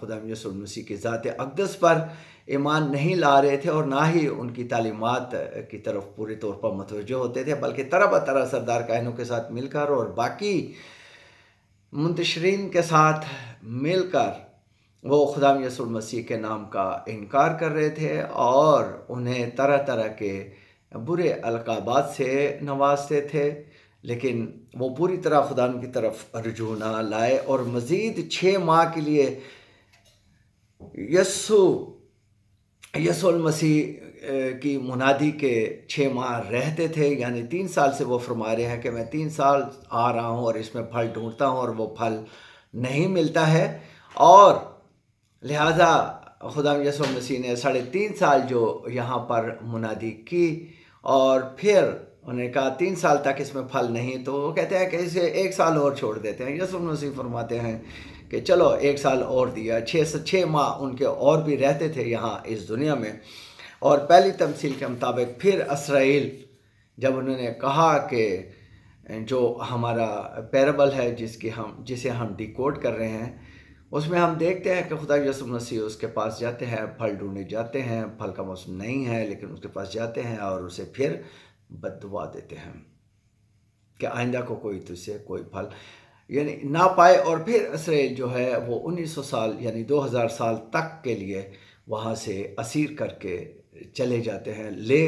خدا یسوع مسیح کی ذات اقدس پر ایمان نہیں لا رہے تھے، اور نہ ہی ان کی تعلیمات کی طرف پورے طور پر متوجہ ہوتے تھے، بلکہ طرح بطرح سردار کاہنوں کے ساتھ مل کر اور باقی منتشرین کے ساتھ مل کر وہ خدا یسوع مسیح کے نام کا انکار کر رہے تھے، اور انہیں طرح طرح کے برے القابات سے نوازتے تھے، لیکن وہ پوری طرح خدا کی طرف رجوع نہ لائے، اور مزید 6 ماہ کے لیے یسوع المسیح کی منادی کے 6 ماہ رہتے تھے۔ یعنی 3 سال سے وہ فرما رہے ہیں کہ میں 3 سال آ رہا ہوں اور اس میں پھل ڈھونڈتا ہوں اور وہ پھل نہیں ملتا ہے، اور لہٰذا خدا یسوع مسیح نے 3.5 سال جو یہاں پر منادی کی، اور پھر انہوں نے کہا 3 سال تک اس میں پھل نہیں، تو وہ کہتے ہیں کہ اسے 1 سال اور چھوڑ دیتے ہیں۔ یسوع مسیح فرماتے ہیں کہ چلو 1 سال اور دیا، 6 ماہ ان کے اور بھی رہتے تھے یہاں اس دنیا میں۔ اور پہلی تمثیل کے مطابق پھر اسرائیل، جب انہوں نے کہا کہ جو ہمارا پیربل ہے جسے ہم ڈیکوڈ کر رہے ہیں، اس میں ہم دیکھتے ہیں کہ خدا یسوع مسیح اس کے پاس جاتے ہیں، پھل ڈھونڈنے جاتے ہیں، پھل کا موسم نہیں ہے لیکن اس کے پاس جاتے ہیں اور اسے پھر بد دعا دیتے ہیں کہ آئندہ کو کوئی تجھ سے کوئی پھل یعنی نہ پائے، اور پھر اسرائیل جو ہے وہ 1900 سال یعنی 2000 سال تک کے لیے وہاں سے اسیر کر کے چلے جاتے ہیں، لے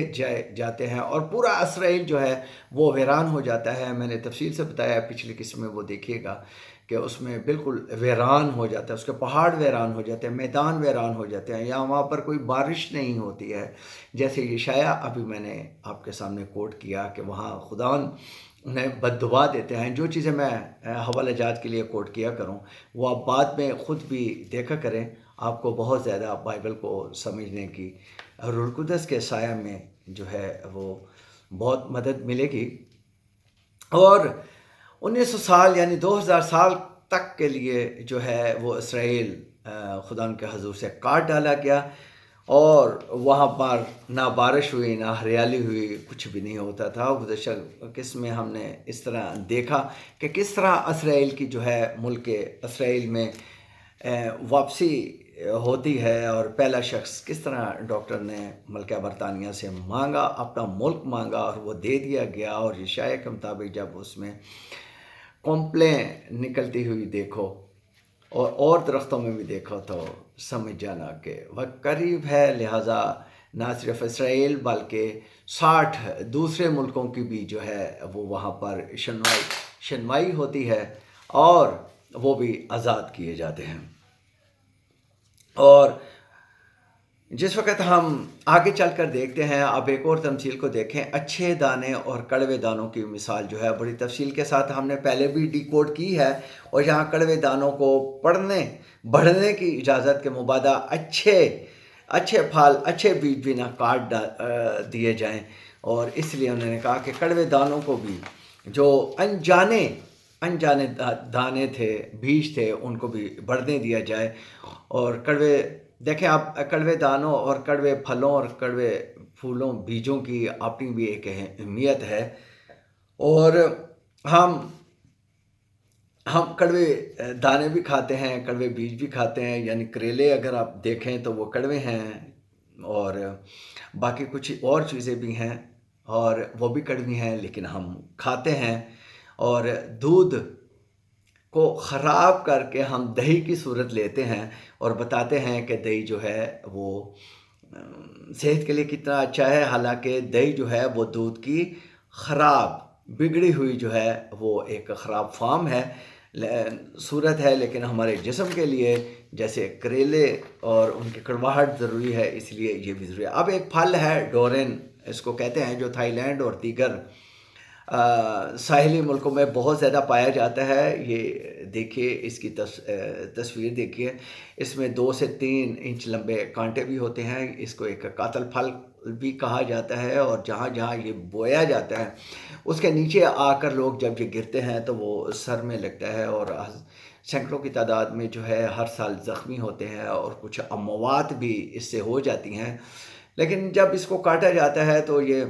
جاتے ہیں، اور پورا اسرائیل جو ہے وہ ویران ہو جاتا ہے۔ میں نے تفصیل سے بتایا پچھلی قسم میں، وہ دیکھیے گا کہ اس میں بالکل ویران ہو جاتا ہے، اس کے پہاڑ ویران ہو جاتے ہیں، میدان ویران ہو جاتے ہیں، یا وہاں پر کوئی بارش نہیں ہوتی ہے، جیسے یشعیاء ابھی میں نے آپ کے سامنے کوٹ کیا کہ وہاں خدا انہیں بد دعا دیتے ہیں۔ جو چیزیں میں حوالہ جات کے لیے کوٹ کیا کروں وہ آپ بعد میں خود بھی دیکھا کریں، آپ کو بہت زیادہ بائبل کو سمجھنے کی روح القدس کے سایہ میں جو ہے وہ بہت مدد ملے گی۔ اور 1900 سال یعنی 2000 سال تک کے لیے جو ہے وہ اسرائیل خدا کے حضور سے کاٹ ڈالا گیا، اور وہاں پر نہ بارش ہوئی، نہ ہریالی ہوئی، کچھ بھی نہیں ہوتا تھا۔ گزشتہ قسم میں ہم نے اس طرح دیکھا کہ کس طرح اسرائیل کی جو ہے ملک اسرائیل میں واپسی ہوتی ہے، اور پہلا شخص کس طرح ڈاکٹر نے ملکہ برطانیہ سے مانگا، اپنا ملک مانگا، اور وہ دے دیا گیا۔ اور یشعیاء کے مطابق جب اس میں کمپلیں نکلتی ہوئی دیکھو اور درختوں میں بھی دیکھو تو سمجھ جانا کہ وقت قریب ہے، لہٰذا نہ صرف اسرائیل بلکہ 60 دوسرے ملکوں کی بھی جو ہے وہ وہاں پر شنوائی ہوتی ہے، اور وہ بھی آزاد کیے جاتے ہیں۔ اور جس وقت ہم آگے چل کر دیکھتے ہیں، اب ایک اور تمثیل کو دیکھیں، اچھے دانے اور کڑوے دانوں کی مثال جو ہے بڑی تفصیل کے ساتھ ہم نے پہلے بھی ڈیکوڈ کی ہے، اور یہاں کڑوے دانوں کو بڑھنے کی اجازت کے مبادہ اچھے پھل، اچھے بیج بھی نہ کاٹ دیے جائیں، اور اس لیے انہوں نے کہا کہ کڑوے دانوں کو بھی جو انجانے دانے تھے، بیج تھے، ان کو بھی بڑھنے دیا جائے۔ اور دیکھیں آپ، کڑوے دانوں اور کڑوے پھلوں اور کڑوے پھولوں بیجوں کی اپنی بھی ایک اہمیت ہے، اور ہم کڑوے دانے بھی کھاتے ہیں، کڑوے بیج بھی کھاتے ہیں، یعنی کریلے اگر آپ دیکھیں تو وہ کڑوے ہیں، اور باقی کچھ اور چیزیں بھی ہیں اور وہ بھی کڑوی ہیں، لیکن ہم کھاتے ہیں۔ اور دودھ کو خراب کر کے ہم دہی کی صورت لیتے ہیں اور بتاتے ہیں کہ دہی جو ہے وہ صحت کے لیے کتنا اچھا ہے، حالانکہ دہی جو ہے وہ دودھ کی بگڑی ہوئی جو ہے وہ ایک خراب فارم ہے، صورت ہے، لیکن ہمارے جسم کے لیے جیسے کریلے اور ان کی کڑواہٹ ضروری ہے، اس لیے یہ بھی ضروری ہے۔ اب ایک پھل ہے ڈورین، اس کو کہتے ہیں، جو تھائی لینڈ اور دیگر ساحلی ملکوں میں بہت زیادہ پایا جاتا ہے۔ یہ دیکھیے، اس کی تصویر دیکھیے، اس میں 2 سے 3 انچ لمبے کانٹے بھی ہوتے ہیں۔ اس کو ایک قاتل پھل بھی کہا جاتا ہے، اور جہاں جہاں یہ بویا جاتا ہے اس کے نیچے آ کر لوگ جب یہ گرتے ہیں تو وہ سر میں لگتا ہے، اور سینکڑوں کی تعداد میں جو ہے ہر سال زخمی ہوتے ہیں، اور کچھ اموات بھی اس سے ہو جاتی ہیں۔ لیکن جب اس کو کاٹا جاتا ہے تو یہ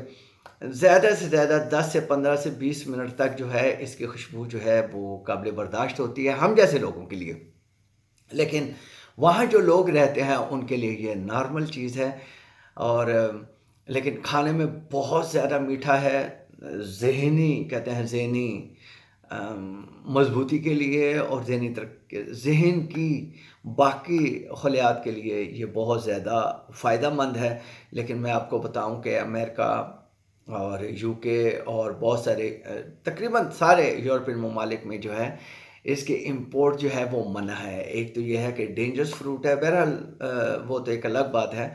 زیادہ سے زیادہ 10 سے 15 سے 20 منٹ تک جو ہے اس کی خوشبو جو ہے وہ قابل برداشت ہوتی ہے ہم جیسے لوگوں کے لیے، لیکن وہاں جو لوگ رہتے ہیں ان کے لیے یہ نارمل چیز ہے، اور لیکن کھانے میں بہت زیادہ میٹھا ہے، ذہنی کہتے ہیں ذہنی مضبوطی کے لیے اور ذہنی ترقی، ذہن کی باقی خلیات کے لیے یہ بہت زیادہ فائدہ مند ہے۔ لیکن میں آپ کو بتاؤں کہ امریکہ اور یو کے اور بہت سارے تقریباً سارے یورپین ممالک میں جو ہے اس کے امپورٹ جو ہے وہ منع ہے۔ ایک تو یہ ہے کہ ڈینجرس فروٹ ہے، بہرحال وہ تو ایک الگ بات ہے،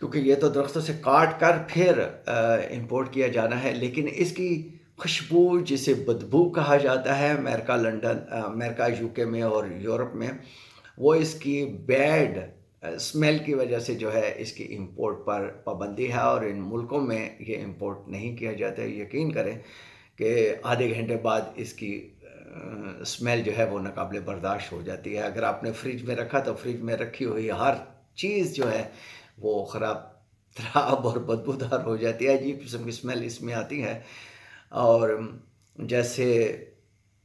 کیونکہ یہ تو درختوں سے کاٹ کر پھر امپورٹ کیا جانا ہے، لیکن اس کی خوشبو جسے بدبو کہا جاتا ہے امریکہ یو کے میں اور یورپ میں، وہ اس کی بیڈ اسمیل کی وجہ سے جو ہے اس کی امپورٹ پر پابندی ہے، اور ان ملکوں میں یہ امپورٹ نہیں کیا جاتا ہے۔ یقین کریں کہ آدھے گھنٹے بعد اس کی اسمیل جو ہے وہ ناقابل برداشت ہو جاتی ہے۔ اگر آپ نے فریج میں رکھا تو فریج میں رکھی ہوئی ہر چیز جو ہے وہ خراب اور بدبودار ہو جاتی ہے، عجیب قسم کی اسمیل اس میں آتی ہے، اور جیسے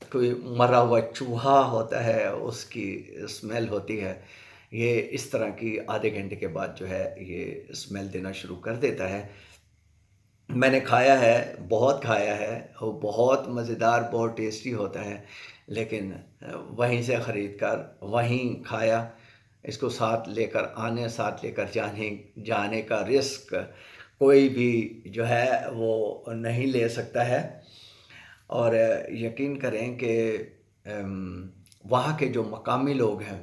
کوئی مرا ہوا چوہا ہوتا ہے اس کی اسمیل ہوتی ہے، یہ اس طرح کی آدھے گھنٹے کے بعد جو ہے یہ اسمیل دینا شروع کر دیتا ہے۔ میں نے کھایا ہے، بہت کھایا ہے، وہ بہت مزیدار، بہت ٹیسٹی ہوتا ہے، لیکن وہیں سے خرید کر وہیں کھایا۔ اس کو ساتھ لے کر جانے کا رسک کوئی بھی جو ہے وہ نہیں لے سکتا ہے، اور یقین کریں کہ وہاں کے جو مقامی لوگ ہیں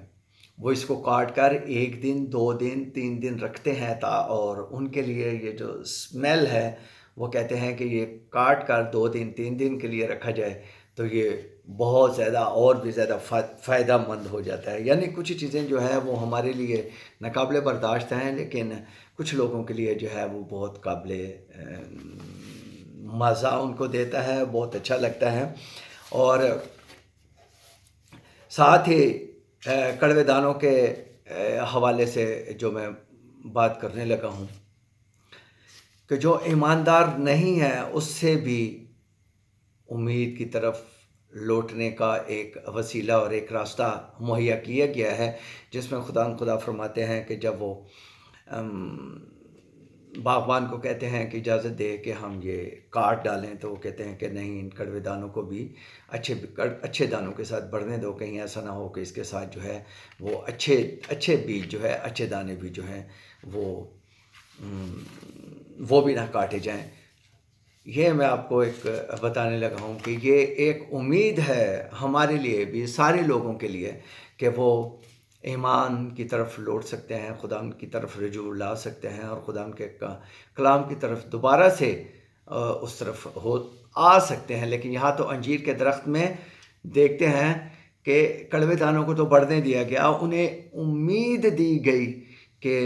وہ اس کو کاٹ کر 1 دن 2 دن 3 دن رکھتے ہیں، اور ان کے لیے یہ جو اسمیل ہے وہ کہتے ہیں کہ یہ کاٹ کر 2 دن 3 دن کے لیے رکھا جائے تو یہ بہت زیادہ اور بھی زیادہ فائدہ مند ہو جاتا ہے۔ یعنی کچھ چیزیں جو ہے وہ ہمارے لیے ناقابل برداشت ہیں، لیکن کچھ لوگوں کے لیے جو ہے وہ بہت قابل مزہ ان کو دیتا ہے، بہت اچھا لگتا ہے۔ اور ساتھ ہی کڑوے دانوں کے حوالے سے جو میں بات کرنے لگا ہوں کہ جو ایماندار نہیں ہے اس سے بھی امید کی طرف لوٹنے کا ایک وسیلہ اور ایک راستہ مہیا کیا گیا ہے، جس میں خدا فرماتے ہیں کہ جب وہ باغبان کو کہتے ہیں کہ اجازت دے کہ ہم یہ کاٹ ڈالیں، تو وہ کہتے ہیں کہ نہیں، ان کڑوے دانوں کو بھی اچھے دانوں کے ساتھ بڑھنے دو، کہیں ایسا نہ ہو کہ اس کے ساتھ جو ہے وہ اچھے بیج جو ہے، اچھے دانے بھی جو ہیں وہ بھی نہ کاٹے جائیں۔ یہ میں آپ کو ایک بتانے لگا ہوں کہ یہ ایک امید ہے ہمارے لیے بھی، سارے لوگوں کے لیے، کہ وہ ایمان کی طرف لوٹ سکتے ہیں، خدا کی طرف رجوع لا سکتے ہیں، اور خدا کے کلام کی طرف دوبارہ سے اس طرف آ سکتے ہیں۔ لیکن یہاں تو انجیر کے درخت میں دیکھتے ہیں کہ کڑوے دانوں کو تو بڑھنے دیا گیا، انہیں امید دی گئی کہ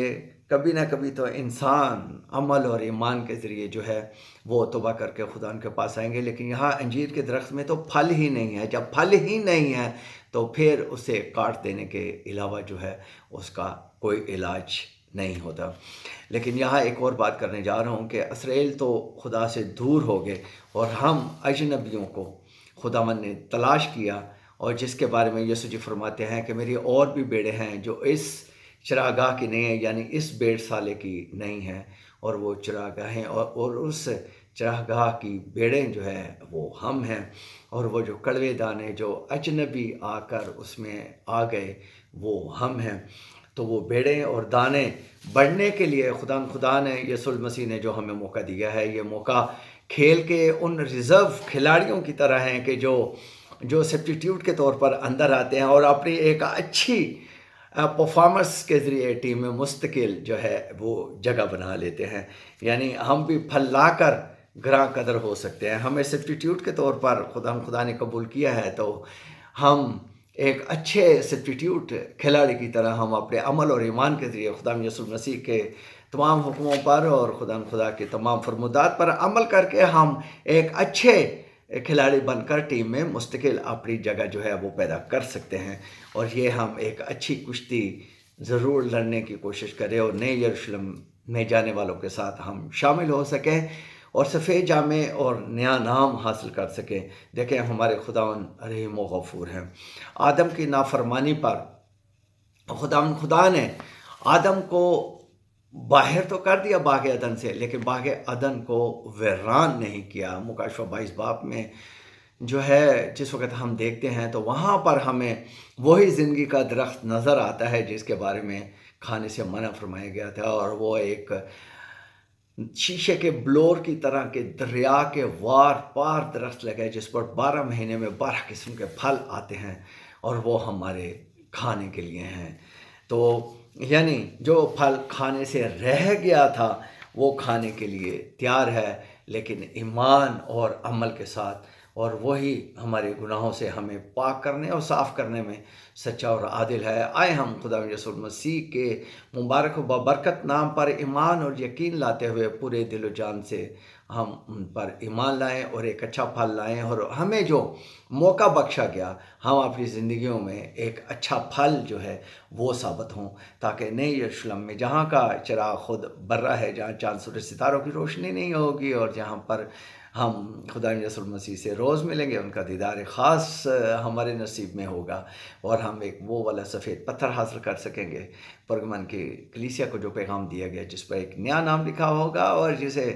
کبھی نہ کبھی تو انسان عمل اور ایمان کے ذریعے جو ہے وہ توبہ کر کے خدا کے پاس آئیں گے۔ لیکن یہاں انجیر کے درخت میں تو پھل ہی نہیں ہے، جب پھل ہی نہیں ہے تو پھر اسے کاٹ دینے کے علاوہ جو ہے اس کا کوئی علاج نہیں ہوتا۔ لیکن یہاں ایک اور بات کرنے جا رہا ہوں کہ اسرائیل تو خدا سے دور ہو گئے، اور ہم اجنبیوں کو خداوند نے تلاش کیا، اور جس کے بارے میں یسوع جی فرماتے ہیں کہ میری اور بھی بیڑے ہیں جو اس چراگاہ کی نہیں ہیں، یعنی اس بیڑ سالے کی نہیں ہیں، اور وہ چراگاہ ہیں، اور اس چراگاہ کی بیڑیں جو ہے وہ ہم ہیں، اور وہ جو کڑوے دانے جو اجنبی آ کر اس میں آ گئے وہ ہم ہیں۔ تو وہ بیڑیں اور دانے بڑھنے کے لیے خدا نے، یسوع المسیح نے جو ہمیں موقع دیا ہے، یہ موقع کھیل کے ان ریزرو کھلاڑیوں کی طرح ہیں کہ جو سبسٹیٹیوٹ کے طور پر اندر آتے ہیں اور اپنی ایک اچھی پرفارمنس کے ذریعے ٹیم میں مستقل جو ہے وہ جگہ بنا لیتے ہیں۔ یعنی ہم بھی پھل لا کر گراں قدر ہو سکتے ہیں۔ ہمیں سبسٹیٹیوٹ کے طور پر خدا نے قبول کیا ہے، تو ہم ایک اچھے سبسٹیٹیوٹ کھلاڑی کی طرح ہم اپنے عمل اور ایمان کے ذریعے خدا یسوع مسیح کے تمام حکموں پر اور خدا کے تمام فرمودات پر عمل کر کے ہم ایک اچھے کھلاڑی بن کر ٹیم میں مستقل اپنی جگہ جو ہے وہ پیدا کر سکتے ہیں، اور یہ ہم ایک اچھی کشتی ضرور لڑنے کی کوشش کریں، اور نئے یروشلم میں جانے والوں کے ساتھ ہم شامل ہو سکیں اور سفید جامے اور نیا نام حاصل کر سکیں۔ دیکھیں ہمارے خداوند رحیم و غفور ہیں۔ آدم کی نافرمانی پر خدا نے آدم کو باہر تو کر دیا باغ عدن سے، لیکن باغ عدن کو ویران نہیں کیا۔ مکاشفہ 22 باب میں جو ہے جس وقت ہم دیکھتے ہیں تو وہاں پر ہمیں وہی زندگی کا درخت نظر آتا ہے جس کے بارے میں کھانے سے منع فرمایا گیا تھا، اور وہ ایک شیشے کے بلور کی طرح کے دریا کے وار پار درخت لگا ہے جس پر 12 مہینے میں 12 قسم کے پھل آتے ہیں، اور وہ ہمارے کھانے کے لیے ہیں۔ تو یعنی جو پھل کھانے سے رہ گیا تھا وہ کھانے کے لیے تیار ہے، لیکن ایمان اور عمل کے ساتھ، اور وہی ہمارے گناہوں سے ہمیں پاک کرنے اور صاف کرنے میں سچا اور عادل ہے۔ آئے ہم خدا یسوع مسیح کے مبارک و بابرکت نام پر ایمان اور یقین لاتے ہوئے پورے دل و جان سے ہم ان پر ایمان لائیں اور ایک اچھا پھل لائیں، اور ہمیں جو موقع بخشا گیا ہم اپنی زندگیوں میں ایک اچھا پھل جو ہے وہ ثابت ہوں، تاکہ نئے یروشلم میں جہاں کا چراغ خود برا ہے، جہاں چاند سورج ستاروں کی روشنی نہیں ہوگی، اور جہاں پر ہم خدا یسوع مسیح سے روز ملیں گے، ان کا دیدار خاص ہمارے نصیب میں ہوگا، اور ہم ایک وہ والا سفید پتھر حاصل کر سکیں گے پرگمن کی کلیسیا کو جو پیغام دیا گیا، جس پر ایک نیا نام لکھا ہوگا، اور جسے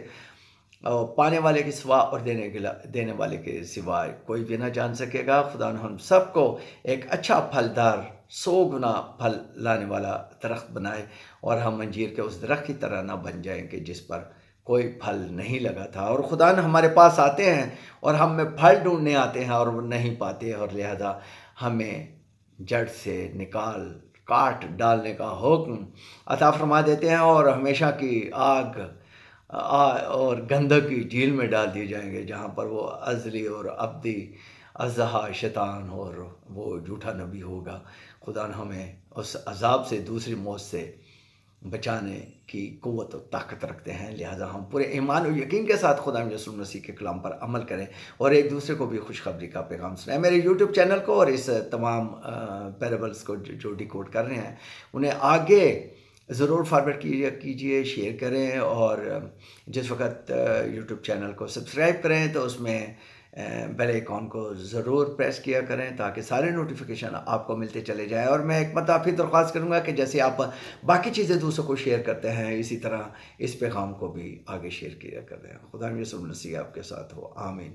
پانے والے کے سوا اور دینے والے کے سوا کوئی بھی نہ جان سکے گا۔ خدا نے ہم سب کو ایک اچھا پھلدار 100 گنا پھل لانے والا درخت بنائے، اور ہم انجیر کے اس درخت کی طرح نہ بن جائیں کہ جس پر کوئی پھل نہیں لگا تھا۔ اور خدا نے ہمارے پاس آتے ہیں اور ہم میں پھل ڈھونڈنے آتے ہیں اور وہ نہیں پاتے، اور لہذا ہمیں جڑ سے کاٹ ڈالنے کا حکم عطا فرما دیتے ہیں، اور ہمیشہ کی آگ اور گندھک کی جھیل میں ڈال دیے جائیں گے، جہاں پر وہ ازلی اور ابدی اژدہا شیطان اور وہ جھوٹا نبی ہوگا۔ خدا نے ہمیں اس عذاب سے، دوسری موت سے بچانے کی قوت و طاقت رکھتے ہیں، لہذا ہم پورے ایمان و یقین کے ساتھ خدا یسوع مسیح کے کلام پر عمل کریں اور ایک دوسرے کو بھی خوشخبری کا پیغام سنائیں۔ میرے یوٹیوب چینل کو اور اس تمام پیرابلز کو جو ڈیکوڈ کر رہے ہیں انہیں آگے ضرور فارورڈ کیجئے، شیئر کریں، اور جس وقت یوٹیوب چینل کو سبسکرائب کریں تو اس میں بیل آئیکن کو ضرور پریس کیا کریں تاکہ سارے نوٹیفیکیشن آپ کو ملتے چلے جائیں۔ اور میں ایک مرتبہ پھر درخواست کروں گا کہ جیسے آپ باقی چیزیں دوسروں کو شیئر کرتے ہیں، اسی طرح اس پیغام کو بھی آگے شیئر کیا کریں۔ خدا یسوع مسیح آپ کے ساتھ ہو، آمین۔